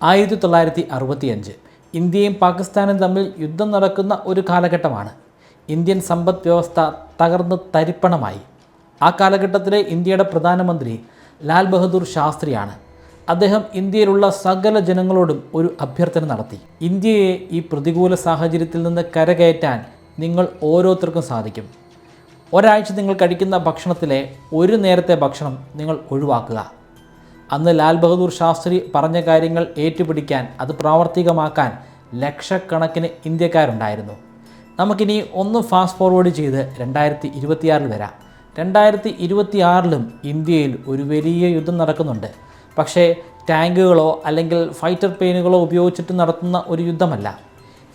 1965 ഇന്ത്യയും പാകിസ്ഥാനും തമ്മിൽ യുദ്ധം നടക്കുന്ന ഒരു കാലഘട്ടമാണ്. ഇന്ത്യൻ സമ്പദ് വ്യവസ്ഥ തകർന്ന് തരിപ്പണമായി. ആ കാലഘട്ടത്തിലെ ഇന്ത്യയുടെ പ്രധാനമന്ത്രി ലാൽ ബഹദൂർ ശാസ്ത്രിയാണ്. അദ്ദേഹം ഇന്ത്യയിലുള്ള സകല ജനങ്ങളോടും ഒരു അഭ്യർത്ഥന നടത്തി. ഇന്ത്യയെ ഈ പ്രതികൂല സാഹചര്യത്തിൽ നിന്ന് കരകയറ്റാൻ നിങ്ങൾ ഓരോരുത്തർക്കും സാധിക്കും. ഒരാഴ്ച നിങ്ങൾ കഴിക്കുന്ന ഭക്ഷണത്തിലെ ഒരു നേരത്തെ ഭക്ഷണം നിങ്ങൾ ഒഴിവാക്കുക. അന്ന് ലാൽ ബഹദൂർ ശാസ്ത്രി പറഞ്ഞ കാര്യങ്ങൾ ഏറ്റുപിടിക്കാൻ, അത് പ്രാവർത്തികമാക്കാൻ ലക്ഷക്കണക്കിന് ഇന്ത്യക്കാരുണ്ടായിരുന്നു. നമുക്കിനി ഒന്ന് ഫാസ്റ്റ് ഫോർവേഡ് ചെയ്ത് 2026 വരാം. 2026 ഇന്ത്യയിൽ ഒരു വലിയ യുദ്ധം നടക്കുന്നുണ്ട്. പക്ഷേ ടാങ്കുകളോ അല്ലെങ്കിൽ ഫൈറ്റർ പ്ലെയിനുകളോ ഉപയോഗിച്ചിട്ട് നടത്തുന്ന ഒരു യുദ്ധമല്ല.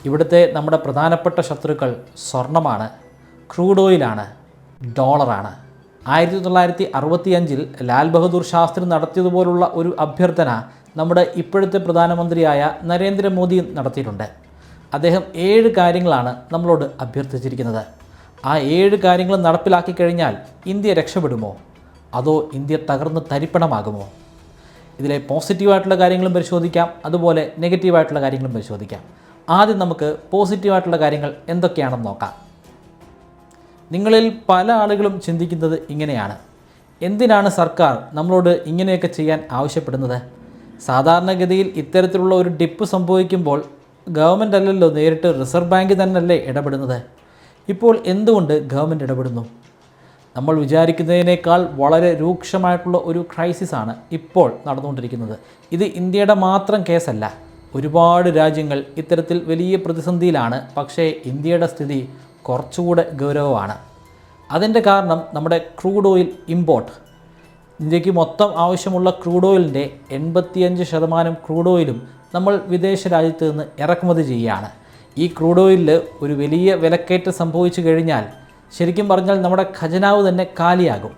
ഇവിടുത്തെ നമ്മുടെ പ്രധാനപ്പെട്ട ശത്രുക്കൾ സ്വർണ്ണമാണ്, ക്രൂഡ് ഓയിലാണ്, ഡോളറാണ്. 1965 ലാൽ ബഹദൂർ ശാസ്ത്രി നടത്തിയതുപോലുള്ള ഒരു അഭ്യർത്ഥന നമ്മുടെ ഇപ്പോഴത്തെ പ്രധാനമന്ത്രിയായ നരേന്ദ്രമോദി നടത്തിയിട്ടുണ്ട്. അദ്ദേഹം 7 കാര്യങ്ങളാണ് നമ്മളോട് അഭ്യർത്ഥിച്ചിരിക്കുന്നത്. ആ 7 കാര്യങ്ങൾ നടപ്പിലാക്കി കഴിഞ്ഞാൽ ഇന്ത്യ രക്ഷപ്പെടുമോ, അതോ ഇന്ത്യ തകർന്ന് തരിപ്പണമാകുമോ? ഇതിലെ പോസിറ്റീവായിട്ടുള്ള കാര്യങ്ങളും പരിശോധിക്കാം, അതുപോലെ നെഗറ്റീവായിട്ടുള്ള കാര്യങ്ങളും പരിശോധിക്കാം. ആദ്യം നമുക്ക് പോസിറ്റീവായിട്ടുള്ള കാര്യങ്ങൾ എന്തൊക്കെയാണെന്ന് നോക്കാം. നിങ്ങളിൽ പല ആളുകളും ചിന്തിക്കുന്നത് ഇങ്ങനെയാണ്: എന്തിനാണ് സർക്കാർ നമ്മളോട് ഇങ്ങനെയൊക്കെ ചെയ്യാൻ ആവശ്യപ്പെടുന്നത്? സാധാരണഗതിയിൽ ഇത്തരത്തിലുള്ള ഒരു ഡിപ്പ് സംഭവിക്കുമ്പോൾ ഗവൺമെൻറ് അല്ലല്ലോ നേരിട്ട്, റിസർവ് ബാങ്ക് തന്നെയല്ലേ ഇടപെടുന്നത്. ഇപ്പോൾ എന്തുകൊണ്ട് ഗവൺമെൻറ് ഇടപെടുന്നു? നമ്മൾ വിചാരിക്കുന്നതിനേക്കാൾ വളരെ രൂക്ഷമായിട്ടുള്ള ഒരു ക്രൈസിസാണ് ഇപ്പോൾ നടന്നുകൊണ്ടിരിക്കുന്നത്. ഇത് ഇന്ത്യയുടെ മാത്രം കേസല്ല. ഒരുപാട് രാജ്യങ്ങൾ ഇത്തരത്തിൽ വലിയ പ്രതിസന്ധിയിലാണ്. പക്ഷേ ഇന്ത്യയുടെ സ്ഥിതി കുറച്ചുകൂടെ ഗൗരവമാണ്. അതിൻ്റെ കാരണം നമ്മുടെ ക്രൂഡ് ഓയിൽ ഇമ്പോർട്ട്. ഇന്ത്യക്ക് മൊത്തം ആവശ്യമുള്ള ക്രൂഡ് ഓയിലിൻ്റെ 85% ക്രൂഡ് ഓയിലും നമ്മൾ വിദേശ രാജ്യത്ത് നിന്ന് ഇറക്കുമതി ചെയ്യുകയാണ്. ഈ ക്രൂഡ് ഓയിലിൽ ഒരു വലിയ വിലക്കയറ്റം സംഭവിച്ചു കഴിഞ്ഞാൽ ശരിക്കും പറഞ്ഞാൽ നമ്മുടെ ഖജനാവ് തന്നെ കാലിയാകും.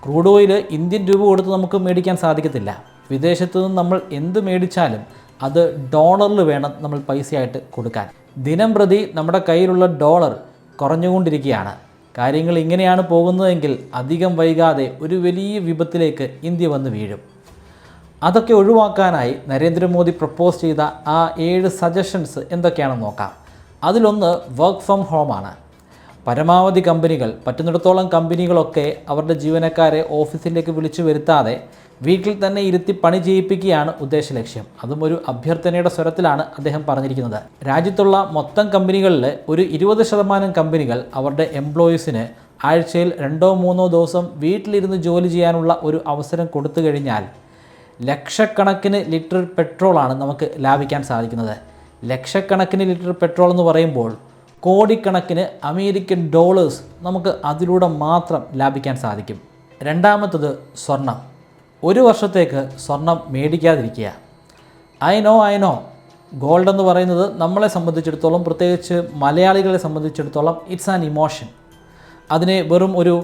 ക്രൂഡ് ഓയിൽ ഇന്ത്യൻ രൂപ കൊടുത്ത് നമുക്ക് മേടിക്കാൻ സാധിക്കത്തില്ല. വിദേശത്തു നിന്ന് നമ്മൾ എന്ത് മേടിച്ചാലും അത് ഡോളറിൽ വേണം നമ്മൾ പൈസയായിട്ട് കൊടുക്കാൻ. ദിനം പ്രതി നമ്മുടെ കയ്യിലുള്ള ഡോളർ കുറഞ്ഞുകൊണ്ടിരിക്കുകയാണ്. കാര്യങ്ങൾ ഇങ്ങനെയാണ് പോകുന്നതെങ്കിൽ അധികം വൈകാതെ ഒരു വലിയ വിപത്തിലേക്ക് ഇന്ത്യ വന്ന് വീഴും. അതൊക്കെ ഒഴിവാക്കാനായി നരേന്ദ്രമോദി പ്രപ്പോസ് ചെയ്ത ആ 7 സജഷൻസ് എന്തൊക്കെയാണെന്ന് നോക്കാം. അതിലൊന്ന് വർക്ക് ഫ്രം ഹോമാണ്. പരമാവധി കമ്പനികൾ, പറ്റുന്നിടത്തോളം കമ്പനികളൊക്കെ അവരുടെ ജീവനക്കാരെ ഓഫീസിലേക്ക് വിളിച്ചു വരുത്താതെ വീട്ടിൽ തന്നെ ഇരുത്തി പണി ചെയ്യിപ്പിക്കുകയാണ് ഉദ്ദേശലക്ഷ്യം. അതും ഒരു അഭ്യർത്ഥനയുടെ സ്വരത്തിലാണ് അദ്ദേഹം പറഞ്ഞിരിക്കുന്നത്. രാജ്യത്തുള്ള മൊത്തം കമ്പനികളിൽ ഒരു 20% കമ്പനികൾ അവരുടെ എംപ്ലോയീസിന് ആഴ്ചയിൽ 2-3 ദിവസം വീട്ടിലിരുന്ന് ജോലി ചെയ്യാനുള്ള ഒരു അവസരം കൊടുത്തു കഴിഞ്ഞാൽ ലക്ഷക്കണക്കിന് ലിറ്റർ പെട്രോളാണ് നമുക്ക് ലാഭിക്കാൻ സാധിക്കുന്നത്. ലക്ഷക്കണക്കിന് ലിറ്റർ പെട്രോൾ എന്ന് പറയുമ്പോൾ കോടിക്കണക്കിന് അമേരിക്കൻ ഡോളേഴ്സ് നമുക്ക് അതിലൂടെ മാത്രം ലാഭിക്കാൻ സാധിക്കും. രണ്ടാമത്തത് സ്വർണം. 1 വർഷത്തേക്ക് സ്വർണം മേടിക്കാതിരിക്കുക. ഐ നോ ഗോൾഡ് എന്ന് പറയുന്നത് നമ്മളെ സംബന്ധിച്ചിടത്തോളം, പ്രത്യേകിച്ച് മലയാളികളെ സംബന്ധിച്ചിടത്തോളം ഇറ്റ്സ് ആൻ ഇമോഷൻ. അതിനെ വെറും ഒരു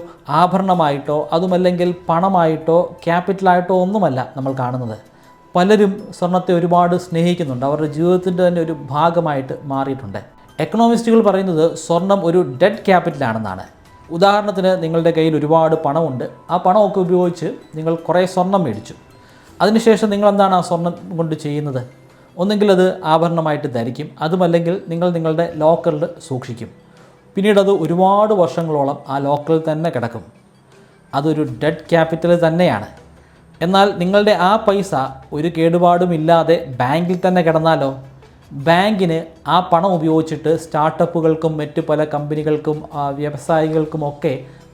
ആഭരണമായിട്ടോ അതുമല്ലെങ്കിൽ പണമായിട്ടോ ക്യാപിറ്റലായിട്ടോ ഒന്നുമല്ല നമ്മൾ കാണുന്നത്. പലരും സ്വർണത്തെ ഒരുപാട് സ്നേഹിക്കുന്നുണ്ട്, അവരുടെ ജീവിതത്തിൻ്റെ തന്നെ ഒരു ഭാഗമായിട്ട് മാറിയിട്ടുണ്ട്. എക്കണോമിസ്റ്റുകൾ പറയുന്നത് സ്വർണം ഒരു ഡെഡ് ക്യാപിറ്റലാണെന്നാണ്. ഉദാഹരണത്തിന് നിങ്ങളുടെ കയ്യിൽ ഒരുപാട് പണമുണ്ട്. ആ പണമൊക്കെ ഉപയോഗിച്ച് നിങ്ങൾ കുറേ സ്വർണം മേടിച്ചു. അതിനുശേഷം നിങ്ങൾ എന്താണ് ആ സ്വർണം കൊണ്ട് ചെയ്യുന്നത്? ഒന്നെങ്കിൽ അത് ആഭരണമായിട്ട് ധരിക്കും, അതുമല്ലെങ്കിൽ നിങ്ങൾ നിങ്ങളുടെ ലോക്കറിൽ സൂക്ഷിക്കും. പിന്നീട് അത് ഒരുപാട് വർഷങ്ങളോളം ആ ലോക്കറിൽ തന്നെ കിടക്കും. അതൊരു ഡെഡ് ക്യാപിറ്റൽ തന്നെയാണ്. എന്നാൽ നിങ്ങളുടെ ആ പൈസ ഒരു കേടുപാടുമില്ലാതെ ബാങ്കിൽ തന്നെ കിടന്നാലോ? ബാങ്കിന് ആ പണം ഉപയോഗിച്ചിട്ട് സ്റ്റാർട്ടപ്പുകൾക്കും മറ്റ് പല കമ്പനികൾക്കും വ്യവസായികൾക്കുമൊക്കെ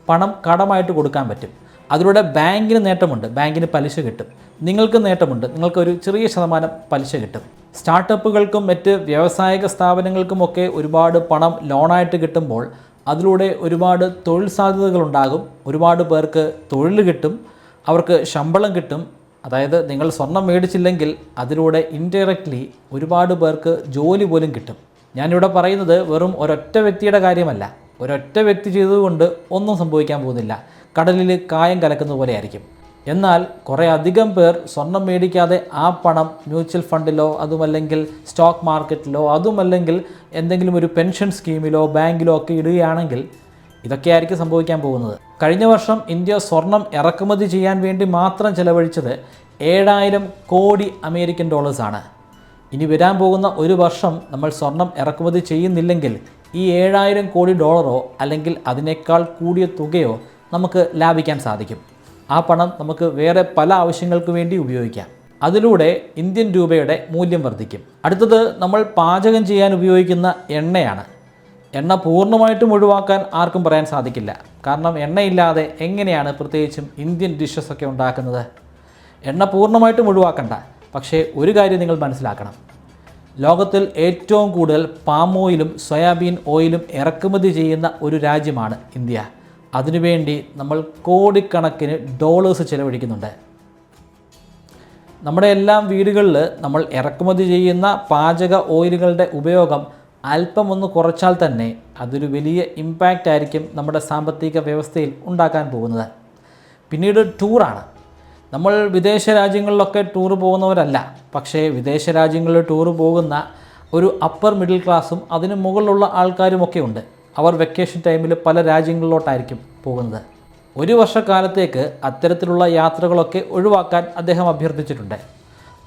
പണം കടമായിട്ട് കൊടുക്കാൻ പറ്റും. അതിലൂടെ ബാങ്കിന് നേട്ടമുണ്ട്, ബാങ്കിന് പലിശ കിട്ടും. നിങ്ങൾക്ക് നേട്ടമുണ്ട്, നിങ്ങൾക്കൊരു ചെറിയ ശതമാനം പലിശ കിട്ടും. സ്റ്റാർട്ടപ്പുകൾക്കും മറ്റ് വ്യാവസായിക സ്ഥാപനങ്ങൾക്കുമൊക്കെ ഒരുപാട് പണം ലോണായിട്ട് കിട്ടുമ്പോൾ അതിലൂടെ ഒരുപാട് തൊഴിൽ സാധ്യതകളുണ്ടാകും. ഒരുപാട് പേർക്ക് തൊഴിൽ കിട്ടും, അവർക്ക് ശമ്പളം കിട്ടും. അതായത് നിങ്ങൾ സ്വർണം മേടിച്ചില്ലെങ്കിൽ അതിലൂടെ ഇൻഡയറക്റ്റ്ലി ഒരുപാട് പേർക്ക് ജോലി പോലും കിട്ടും. ഞാനിവിടെ പറയുന്നത് വെറും ഒരൊറ്റ വ്യക്തിയുടെ കാര്യമല്ല. ഒരൊറ്റ വ്യക്തി ചെയ്തുകൊണ്ട് ഒന്നും സംഭവിക്കാൻ പോകുന്നില്ല. കടലിൽ കായം കലക്കുന്ന പോലെ ആയിരിക്കും. എന്നാൽ കുറേ അധികം പേർ സ്വർണം മേടിക്കാതെ ആ പണം മ്യൂച്വൽ ഫണ്ടിലോ അതുമല്ലെങ്കിൽ സ്റ്റോക്ക് മാർക്കറ്റിലോ അതുമല്ലെങ്കിൽ എന്തെങ്കിലും ഒരു പെൻഷൻ സ്കീമിലോ ബാങ്കിലോ ഒക്കെ ഇടുകയാണെങ്കിൽ ഇതൊക്കെയായിരിക്കും സംഭവിക്കാൻ പോകുന്നത്. കഴിഞ്ഞ വർഷം ഇന്ത്യ സ്വർണം ഇറക്കുമതി ചെയ്യാൻ വേണ്ടി മാത്രം ചെലവഴിച്ചത് $7,000 കോടി അമേരിക്കൻ ഡോളേഴ്സാണ്. ഇനി വരാൻ പോകുന്ന ഒരു വർഷം നമ്മൾ സ്വർണം ഇറക്കുമതി ചെയ്യുന്നില്ലെങ്കിൽ ഈ $7,000 കോടി അല്ലെങ്കിൽ അതിനേക്കാൾ കൂടിയ തുകയോ നമുക്ക് ലാഭിക്കാൻ സാധിക്കും. ആ പണം നമുക്ക് വേറെ പല ആവശ്യങ്ങൾക്ക് വേണ്ടി ഉപയോഗിക്കാം. അതിലൂടെ ഇന്ത്യൻ രൂപയുടെ മൂല്യം വർദ്ധിക്കും. അടുത്തത് നമ്മൾ പാചകം ചെയ്യാൻ ഉപയോഗിക്കുന്ന എണ്ണയാണ്. എണ്ണ പൂർണ്ണമായിട്ടും ഒഴിവാക്കാൻ ആർക്കും പറയാൻ സാധിക്കില്ല. കാരണം എണ്ണയില്ലാതെ എങ്ങനെയാണ് പ്രത്യേകിച്ചും ഇന്ത്യൻ ഡിഷസൊക്കെ ഉണ്ടാക്കുന്നത്? എണ്ണ പൂർണ്ണമായിട്ടും ഒഴിവാക്കണ്ട. പക്ഷേ ഒരു കാര്യം നിങ്ങൾ മനസ്സിലാക്കണം, ലോകത്തിൽ ഏറ്റവും കൂടുതൽ പാം ഓയിലും സോയാബീൻ ഓയിലും ഇറക്കുമതി ചെയ്യുന്ന ഒരു രാജ്യമാണ് ഇന്ത്യ. അതിനുവേണ്ടി നമ്മൾ കോടിക്കണക്കിന് ഡോളേഴ്സ് ചിലവഴിക്കുന്നുണ്ട്. നമ്മുടെ എല്ലാം വീടുകളിൽ നമ്മൾ ഇറക്കുമതി ചെയ്യുന്ന പാചക ഓയിലുകളുടെ ഉപയോഗം അല്പം ഒന്ന് കുറച്ചാൽ തന്നെ അതൊരു വലിയ ഇമ്പാക്റ്റ് ആയിരിക്കും നമ്മുടെ സാമ്പത്തിക വ്യവസ്ഥയിൽ ഉണ്ടാക്കാൻ പോകുന്നത്. പിന്നീട് ടൂറാണ്. നമ്മൾ വിദേശ രാജ്യങ്ങളിലൊക്കെ ടൂർ പോകുന്നവരല്ല. പക്ഷേ വിദേശ രാജ്യങ്ങളിൽ ടൂർ പോകുന്ന ഒരു അപ്പർ മിഡിൽ ക്ലാസ്സും അതിന് മുകളിലുള്ള ആൾക്കാരുമൊക്കെ ഉണ്ട്. അവർ വെക്കേഷൻ ടൈമിൽ പല രാജ്യങ്ങളിലോട്ടായിരിക്കും പോകുന്നത്. ഒരു വർഷക്കാലത്തേക്ക് അത്തരത്തിലുള്ള യാത്രകളൊക്കെ ഒഴിവാക്കാൻ അദ്ദേഹം അഭ്യർത്ഥിച്ചിട്ടുണ്ട്.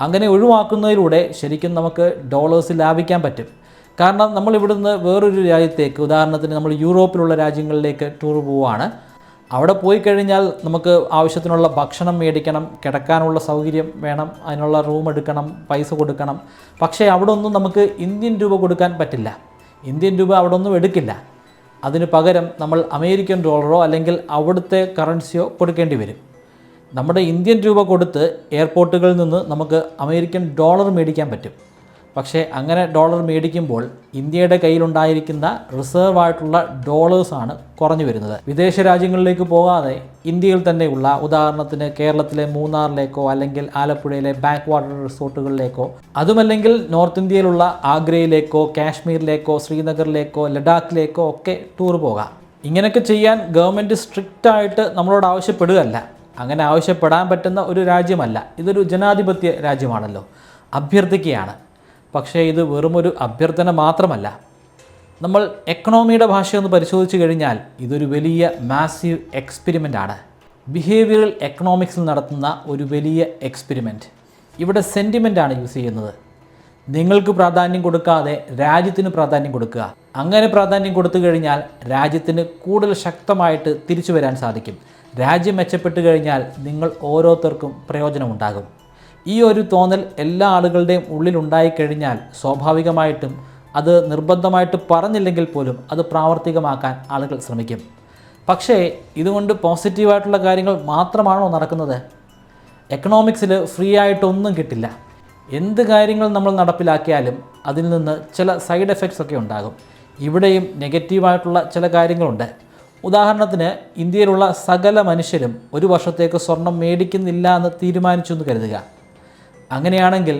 അങ്ങനെ ഒഴിവാക്കുന്നതിലൂടെ ശരിക്കും നമുക്ക് ഡോളേഴ്സ് ലാഭിക്കാൻ പറ്റും. കാരണം നമ്മൾ ഇവിടുന്ന് വേറൊരു രാജ്യത്തേക്ക്, ഉദാഹരണത്തിന് നമ്മൾ യൂറോപ്പിലുള്ള രാജ്യങ്ങളിലേക്ക് ടൂർ പോവുകയാണ്. അവിടെ പോയി കഴിഞ്ഞാൽ നമുക്ക് ആവശ്യത്തിനുള്ള ഭക്ഷണം മേടിക്കണം, കിടക്കാനുള്ള സൗകര്യം വേണം, അതിനുള്ള റൂം എടുക്കണം, പൈസ കൊടുക്കണം. പക്ഷേ അവിടെ ഒന്നും നമുക്ക് ഇന്ത്യൻ രൂപ കൊടുക്കാൻ പറ്റില്ല. ഇന്ത്യൻ രൂപ അവിടെ ഒന്നും എടുക്കില്ല. അതിന് പകരം നമ്മൾ അമേരിക്കൻ ഡോളറോ അല്ലെങ്കിൽ അവിടുത്തെ കറൻസിയോ കൊടുക്കേണ്ടി വരും. നമ്മുടെ ഇന്ത്യൻ രൂപ കൊടുത്ത് എയർപോർട്ടുകളിൽ നിന്ന് നമുക്ക് അമേരിക്കൻ ഡോളർ മേടിക്കാൻ പറ്റും. പക്ഷേ അങ്ങനെ ഡോളർ മേടിക്കുമ്പോൾ ഇന്ത്യയുടെ കയ്യിലുണ്ടായിരിക്കുന്ന റിസർവ് ആയിട്ടുള്ള ഡോളേഴ്സാണ് കുറഞ്ഞു വരുന്നത്. വിദേശ രാജ്യങ്ങളിലേക്ക് പോകാതെ ഇന്ത്യയിൽ തന്നെയുള്ള, ഉദാഹരണത്തിന് കേരളത്തിലെ മൂന്നാറിലേക്കോ അല്ലെങ്കിൽ ആലപ്പുഴയിലെ ബാക്ക് വാട്ടർ റിസോർട്ടുകളിലേക്കോ, അതുമല്ലെങ്കിൽ നോർത്ത് ഇന്ത്യയിലുള്ള ആഗ്രയിലേക്കോ കാശ്മീരിലേക്കോ ശ്രീനഗറിലേക്കോ ലഡാക്കിലേക്കോ ഒക്കെ ടൂർ പോകാം. ഇങ്ങനെയൊക്കെ ചെയ്യാൻ ഗവൺമെൻറ് സ്ട്രിക്റ്റായിട്ട് നമ്മളോട് ആവശ്യപ്പെടുകയല്ല. അങ്ങനെ ആവശ്യപ്പെടാൻ പറ്റുന്ന ഒരു രാജ്യമല്ല. ഇതൊരു ജനാധിപത്യ രാജ്യമാണല്ലോ. അഭ്യർത്ഥിക്കുകയാണ്. പക്ഷേ ഇത് വെറുമൊരു അഭ്യർത്ഥന മാത്രമല്ല. നമ്മൾ എക്കണോമിയുടെ ഭാഷയൊന്ന് പരിശോധിച്ച് കഴിഞ്ഞാൽ ഇതൊരു വലിയ മാസീവ് എക്സ്പെരിമെൻ്റാണ്. ബിഹേവിയറൽ എക്കണോമിക്സിൽ നടത്തുന്ന ഒരു വലിയ എക്സ്പെരിമെൻറ്റ്. ഇവിടെ സെൻറ്റിമെൻ്റാണ് യൂസ് ചെയ്യുന്നത്. നിങ്ങൾക്ക് പ്രാധാന്യം കൊടുക്കാതെ രാജ്യത്തിന് പ്രാധാന്യം കൊടുക്കുക. അങ്ങനെ പ്രാധാന്യം കൊടുത്തു കഴിഞ്ഞാൽ രാജ്യത്തിന് കൂടുതൽ ശക്തമായിട്ട് തിരിച്ചു വരാൻ സാധിക്കും. രാജ്യം മെച്ചപ്പെട്ട് കഴിഞ്ഞാൽ നിങ്ങൾ ഓരോരുത്തർക്കും പ്രയോജനമുണ്ടാകും. ഈ ഒരു തോന്നൽ എല്ലാ ആളുകളുടെയും ഉള്ളിലുണ്ടായിക്കഴിഞ്ഞാൽ സ്വാഭാവികമായിട്ടും അത് നിർബന്ധമായിട്ട് പറഞ്ഞില്ലെങ്കിൽ പോലും അത് പ്രാവർത്തികമാക്കാൻ ആളുകൾ ശ്രമിക്കും. പക്ഷേ ഇതുകൊണ്ട് പോസിറ്റീവായിട്ടുള്ള കാര്യങ്ങൾ മാത്രമാണോ നടക്കുന്നത്? എക്കണോമിക്സിൽ ഫ്രീ ആയിട്ടൊന്നും കിട്ടില്ല. എന്ത് കാര്യങ്ങൾ നമ്മൾ നടപ്പിലാക്കിയാലും അതിൽ നിന്ന് ചില സൈഡ് എഫക്ട്സ് ഒക്കെ ഉണ്ടാകും. ഇവിടെയും നെഗറ്റീവായിട്ടുള്ള ചില കാര്യങ്ങളുണ്ട്. ഉദാഹരണത്തിന് ഇന്ത്യയിലുള്ള സകല മനുഷ്യരും ഒരു വർഷത്തേക്ക് സ്വർണം മേടിക്കുന്നില്ല എന്ന് തീരുമാനിച്ചു എന്ന് കരുതുക. അങ്ങനെയാണെങ്കിൽ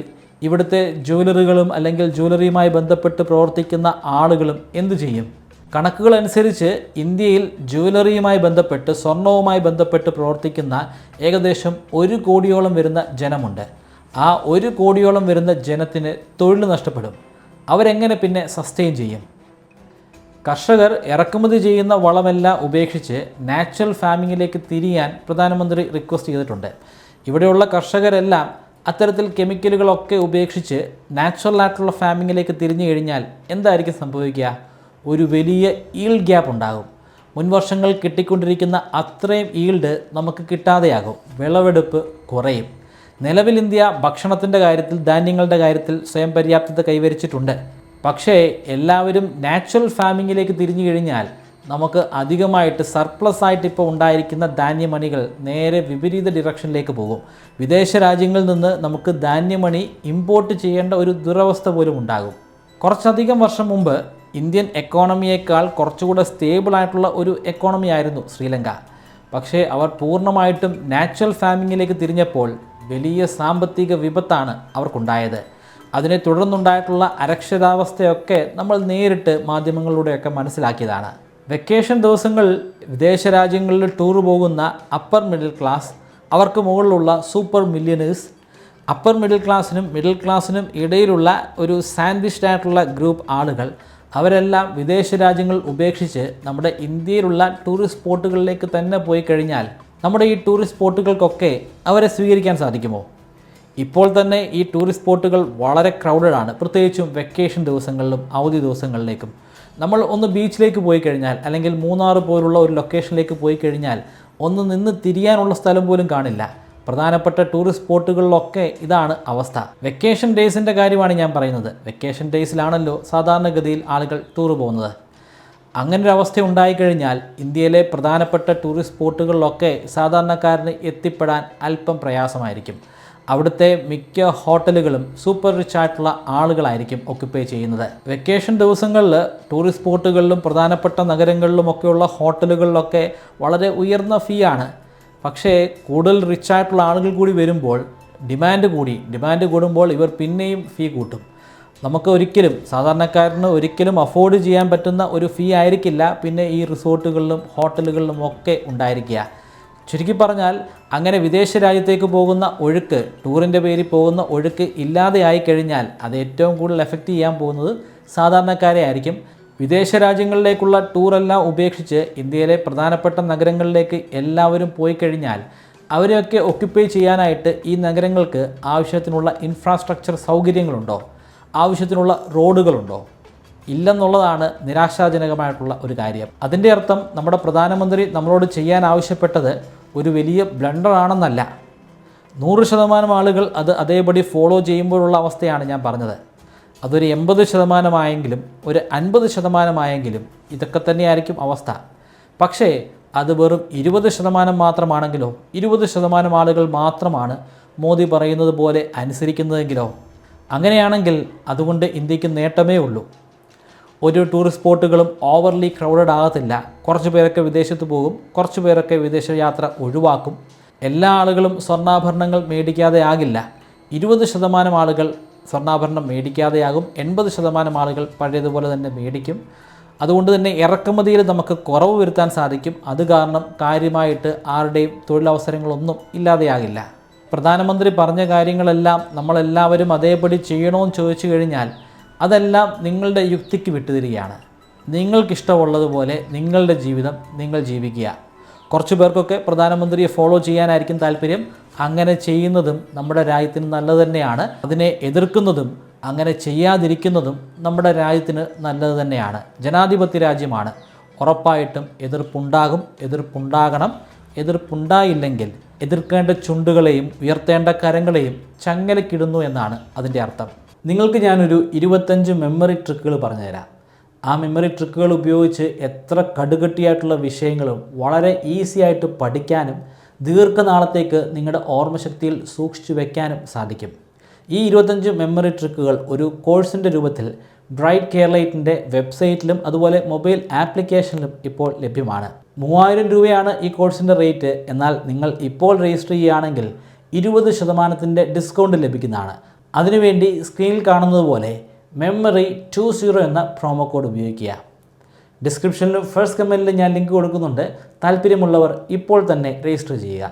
ഇവിടുത്തെ ജ്വല്ലറികളും അല്ലെങ്കിൽ ജ്വല്ലറിയുമായി ബന്ധപ്പെട്ട് പ്രവർത്തിക്കുന്ന ആളുകളും എന്തു ചെയ്യും? കണക്കുകൾ അനുസരിച്ച് ഇന്ത്യയിൽ ജ്വല്ലറിയുമായി ബന്ധപ്പെട്ട് സ്വർണവുമായി ബന്ധപ്പെട്ട് പ്രവർത്തിക്കുന്ന ഏകദേശം 1 കോടിയോളം വരുന്ന ജനമുണ്ട്. ആ 1 കോടിയോളം വരുന്ന ജനത്തിന് തൊഴിൽ നഷ്ടപ്പെടും. അവരെങ്ങനെ പിന്നെ സസ്റ്റെയിൻ ചെയ്യും? കർഷകർ ഇറക്കുമതി ചെയ്യുന്ന വളമെല്ലാം ഉപേക്ഷിച്ച് നാച്ചുറൽ ഫാമിങ്ങിലേക്ക് തിരിയാൻ പ്രധാനമന്ത്രി റിക്വസ്റ്റ് ചെയ്തിട്ടുണ്ട്. ഇവിടെയുള്ള കർഷകരെല്ലാം അത്തരത്തിൽ കെമിക്കലുകളൊക്കെ ഉപേക്ഷിച്ച് നാച്ചുറൽ ആയിട്ടുള്ള ഫാമിങ്ങിലേക്ക് തിരിഞ്ഞു കഴിഞ്ഞാൽ എന്തായിരിക്കും സംഭവിക്കുക? ഒരു വലിയ ഈൽഡ് ഗ്യാപ്പ് ഉണ്ടാകും. മുൻവർഷങ്ങൾ കിട്ടിക്കൊണ്ടിരിക്കുന്ന അത്രയും ഈൽഡ് നമുക്ക് കിട്ടാതെയാകും. വിളവെടുപ്പ് കുറയും. നിലവിൽ ഇന്ത്യ ഭക്ഷണത്തിൻ്റെ കാര്യത്തിൽ, ധാന്യങ്ങളുടെ കാര്യത്തിൽ സ്വയം പര്യാപ്തത കൈവരിച്ചിട്ടുണ്ട്. പക്ഷേ എല്ലാവരും നാച്ചുറൽ ഫാമിങ്ങിലേക്ക് തിരിഞ്ഞു കഴിഞ്ഞാൽ നമുക്ക് അധികമായിട്ട് സർപ്ലസ് ആയിട്ട് ഇപ്പോൾ ഉണ്ടായിരിക്കുന്ന ധാന്യമണികൾ നേരെ വിപരീത ഡിറക്ഷനിലേക്ക് പോകും. വിദേശ രാജ്യങ്ങളിൽ നിന്ന് നമുക്ക് ധാന്യമണി ഇമ്പോർട്ട് ചെയ്യേണ്ട ഒരു ദുരവസ്ഥ പോലും ഉണ്ടാകും. കുറച്ചധികം വർഷം മുമ്പ് ഇന്ത്യൻ എക്കോണമിയേക്കാൾ കുറച്ചുകൂടെ സ്റ്റേബിളായിട്ടുള്ള ഒരു എക്കോണമി ആയിരുന്നു ശ്രീലങ്ക. പക്ഷേ അവർ പൂർണ്ണമായിട്ടും നാച്ചുറൽ ഫാമിങ്ങിലേക്ക് തിരിഞ്ഞപ്പോൾ വലിയ സാമ്പത്തിക വിപത്താണ് അവർക്കുണ്ടായത്. അതിനെ തുടർന്നുണ്ടായിട്ടുള്ള അരക്ഷിതാവസ്ഥയൊക്കെ നമ്മൾ നേരിട്ട് മാധ്യമങ്ങളിലൂടെയൊക്കെ മനസ്സിലാക്കിയതാണ്. വെക്കേഷൻ ദിവസങ്ങളിൽ വിദേശ രാജ്യങ്ങളിൽ ടൂർ പോകുന്ന അപ്പർ മിഡിൽ ക്ലാസ്, അവർക്ക് മുകളിലുള്ള സൂപ്പർ മില്യനേഴ്സ്, അപ്പർ മിഡിൽ ക്ലാസ്സിനും ഇടയിലുള്ള ഒരു സാൻഡ്വിച്ച്ഡ് ആയിട്ടുള്ള ഗ്രൂപ്പ് ആളുകൾ, അവരെല്ലാം വിദേശ രാജ്യങ്ങൾ ഉപേക്ഷിച്ച് നമ്മുടെ ഇന്ത്യയിലുള്ള ടൂറിസ്റ്റ് സ്പോട്ടുകളിലേക്ക് തന്നെ പോയി കഴിഞ്ഞാൽ നമ്മുടെ ഈ ടൂറിസ്റ്റ് സ്പോട്ടുകൾക്കൊക്കെ അവരെ സ്വീകരിക്കാൻ സാധിക്കുമോ? ഇപ്പോൾ തന്നെ ഈ ടൂറിസ്റ്റ് സ്പോട്ടുകൾ വളരെ ക്രൗഡഡാണ്, പ്രത്യേകിച്ചും വെക്കേഷൻ ദിവസങ്ങളിലും അവധി ദിവസങ്ങളിലേക്കും. നമ്മൾ ഒന്ന് ബീച്ചിലേക്ക് പോയി കഴിഞ്ഞാൽ, അല്ലെങ്കിൽ മൂന്നാർ പോലുള്ള ഒരു ലൊക്കേഷനിലേക്ക് പോയി കഴിഞ്ഞാൽ ഒന്ന് നിന്ന് തിരിയാനുള്ള സ്ഥലം പോലും കാണില്ല. പ്രധാനപ്പെട്ട ടൂറിസ്റ്റ് സ്പോട്ടുകളിലൊക്കെ ഇതാണ് അവസ്ഥ. വെക്കേഷൻ ഡേയ്സിൻ്റെ കാര്യമാണ് ഞാൻ പറയുന്നത്. വെക്കേഷൻ ഡേയ്സിലാണല്ലോ സാധാരണഗതിയിൽ ആളുകൾ ടൂർ പോകുന്നത്. അങ്ങനൊരു അവസ്ഥ ഉണ്ടായിക്കഴിഞ്ഞാൽ ഇന്ത്യയിലെ പ്രധാനപ്പെട്ട ടൂറിസ്റ്റ് സ്പോട്ടുകളിലൊക്കെ സാധാരണക്കാരന് എത്തിപ്പെടാൻ അല്പം പ്രയാസമായിരിക്കും. അവിടുത്തെ മിക്ക ഹോട്ടലുകളും സൂപ്പർ റിച്ച് ആയിട്ടുള്ള ആളുകളായിരിക്കും ഒക്യുപ്പൈ ചെയ്യുന്നത്. വെക്കേഷൻ ദിവസങ്ങളിൽ ടൂറിസ്റ്റ് സ്പോട്ടുകളിലും പ്രധാനപ്പെട്ട നഗരങ്ങളിലുമൊക്കെയുള്ള ഹോട്ടലുകളിലൊക്കെ വളരെ ഉയർന്ന ഫീ ആണ്. പക്ഷേ കൂടുതൽ റിച്ച് ആയിട്ടുള്ള ആളുകൾ കൂടി വരുമ്പോൾ ഡിമാൻഡ് കൂടുമ്പോൾ ഇവർ പിന്നെയും ഫീ കൂട്ടും. നമുക്ക് ഒരിക്കലും, സാധാരണക്കാരന് ഒരിക്കലും അഫോർഡ് ചെയ്യാൻ പറ്റുന്ന ഒരു ഫീ ആയിരിക്കില്ല പിന്നെ ഈ റിസോർട്ടുകളിലും ഹോട്ടലുകളിലും ഒക്കെ ഉണ്ടായിരിക്കുക. ചുരുക്കി പറഞ്ഞാൽ അങ്ങനെ വിദേശ രാജ്യത്തേക്ക് പോകുന്ന ഒഴുക്ക്, ടൂറിൻ്റെ പേരിൽ പോകുന്ന ഒഴുക്ക് ഇല്ലാതെ ആയിക്കഴിഞ്ഞാൽ അത് ഏറ്റവും കൂടുതൽ എഫക്റ്റ് ചെയ്യാൻ പോകുന്നത് സാധാരണക്കാരെ ആയിരിക്കും. വിദേശ രാജ്യങ്ങളിലേക്കുള്ള ടൂറെല്ലാം ഉപേക്ഷിച്ച് ഇന്ത്യയിലെ പ്രധാനപ്പെട്ട നഗരങ്ങളിലേക്ക് എല്ലാവരും പോയി കഴിഞ്ഞാൽ അവരെയൊക്കെ ഒക്യുപ്പൈ ചെയ്യാനായിട്ട് ഈ നഗരങ്ങൾക്ക് ആവശ്യത്തിനുള്ള ഇൻഫ്രാസ്ട്രക്ചർ സൗകര്യങ്ങളുണ്ടോ, ആവശ്യത്തിനുള്ള റോഡുകളുണ്ടോ? ഇല്ലെന്നുള്ളതാണ് നിരാശാജനകമായിട്ടുള്ള ഒരു കാര്യം. അതിൻ്റെ അർത്ഥം നമ്മുടെ പ്രധാനമന്ത്രി നമ്മളോട് ചെയ്യാൻ ആവശ്യപ്പെട്ടത് ഒരു വലിയ ബ്ലണ്ടറാണെന്നല്ല. 100% ആളുകൾ അത് അതേപടി ഫോളോ ചെയ്യുമ്പോഴുള്ള അവസ്ഥയാണ് ഞാൻ പറഞ്ഞത്. അതൊരു 80% ഒരു 50% ഇതൊക്കെ തന്നെയായിരിക്കും അവസ്ഥ. പക്ഷേ അത് വെറും 20% മാത്രമാണെങ്കിലോ, 20% ആളുകൾ മാത്രമാണ് മോദി പറയുന്നത് പോലെ അനുസരിക്കുന്നതെങ്കിലോ, അങ്ങനെയാണെങ്കിൽ അതുകൊണ്ട് ഇന്ത്യക്ക് നേട്ടമേ ഉള്ളൂ. ഒരു ടൂറിസ്റ്റ് സ്പോട്ടുകളും ഓവർലി ക്രൗഡഡ് ആകത്തില്ല. കുറച്ച് പേരൊക്കെ വിദേശത്ത് പോകും, കുറച്ച് പേരൊക്കെ വിദേശയാത്ര ഒഴിവാക്കും. എല്ലാ ആളുകളും സ്വർണ്ണാഭരണങ്ങൾ മേടിക്കാതെ ആകില്ല. 20% ആളുകൾ സ്വർണ്ണാഭരണം മേടിക്കാതെയാകും, 80% ആളുകൾ പഴയതുപോലെ തന്നെ മേടിക്കും. അതുകൊണ്ട് തന്നെ ഇറക്കുമതിയിൽ നമുക്ക് കുറവ് വരുത്താൻ സാധിക്കും. അത് കാരണം കാര്യമായിട്ട് ആരുടെയും തൊഴിലവസരങ്ങളൊന്നും ഇല്ലാതെയാകില്ല. പ്രധാനമന്ത്രി പറഞ്ഞ കാര്യങ്ങളെല്ലാം നമ്മളെല്ലാവരും അതേപടി ചെയ്യണമെന്ന് ചോദിച്ചു കഴിഞ്ഞാൽ അതെല്ലാം നിങ്ങളുടെ യുക്തിക്ക് വിട്ടുതരികയാണ്. നിങ്ങൾക്കിഷ്ടമുള്ളതുപോലെ നിങ്ങളുടെ ജീവിതം നിങ്ങൾ ജീവിക്കുക. കുറച്ച് പേർക്കൊക്കെ പ്രധാനമന്ത്രിയെ ഫോളോ ചെയ്യാനായിരിക്കും താല്പര്യം. അങ്ങനെ ചെയ്യുന്നതും നമ്മുടെ രാജ്യത്തിന് നല്ലത് തന്നെയാണ്. അതിനെ എതിർക്കുന്നതും അങ്ങനെ ചെയ്യാതിരിക്കുന്നതും നമ്മുടെ രാജ്യത്തിന് നല്ലത് തന്നെയാണ്. ജനാധിപത്യ രാജ്യമാണ്. ഉറപ്പായിട്ടും എതിർപ്പുണ്ടാകും, എതിർപ്പുണ്ടാകണം. എതിർപ്പുണ്ടായില്ലെങ്കിൽ എതിർക്കേണ്ട ചുണ്ടുകളെയും ഉയർത്തേണ്ട കരങ്ങളെയും ചങ്ങലക്കിടുന്നു എന്നാണ് അതിൻ്റെ അർത്ഥം. നിങ്ങൾക്ക് ഞാനൊരു 25 മെമ്മറി ട്രിക്കുകൾ പറഞ്ഞുതരാം. ആ മെമ്മറി ട്രിക്കുകൾ ഉപയോഗിച്ച് എത്ര കടുകട്ടിയായിട്ടുള്ള വിഷയങ്ങളും വളരെ ഈസി ആയിട്ട് പഠിക്കാനും ദീർഘനാളത്തേക്ക് നിങ്ങളുടെ ഓർമ്മശക്തിയിൽ സൂക്ഷിച്ചു വയ്ക്കാനും സാധിക്കും. ഈ 25 മെമ്മറി ട്രിക്കുകൾ ഒരു കോഴ്സിൻ്റെ രൂപത്തിൽ ബ്രൈറ്റ് കേരളൈറ്റിൻ്റെ വെബ്സൈറ്റിലും അതുപോലെ മൊബൈൽ ആപ്ലിക്കേഷനിലും ഇപ്പോൾ ലഭ്യമാണ്. 3000 രൂപയാണ് ഈ കോഴ്സിൻ്റെ റേറ്റ്. എന്നാൽ നിങ്ങൾ ഇപ്പോൾ രജിസ്റ്റർ ചെയ്യുകയാണെങ്കിൽ 20% ഡിസ്കൗണ്ട് ലഭിക്കുന്നതാണ്. അതിനുവേണ്ടി സ്ക്രീനിൽ കാണുന്നത് പോലെ മെമ്മറി 20 എന്ന പ്രോമോ കോഡ് ഉപയോഗിക്കുക. ഡിസ്ക്രിപ്ഷനിലും ഫസ്റ്റ് കമൻറ്റിലും ഞാൻ ലിങ്ക് കൊടുക്കുന്നുണ്ട്. താല്പര്യമുള്ളവർ ഇപ്പോൾ തന്നെ രജിസ്റ്റർ ചെയ്യുക.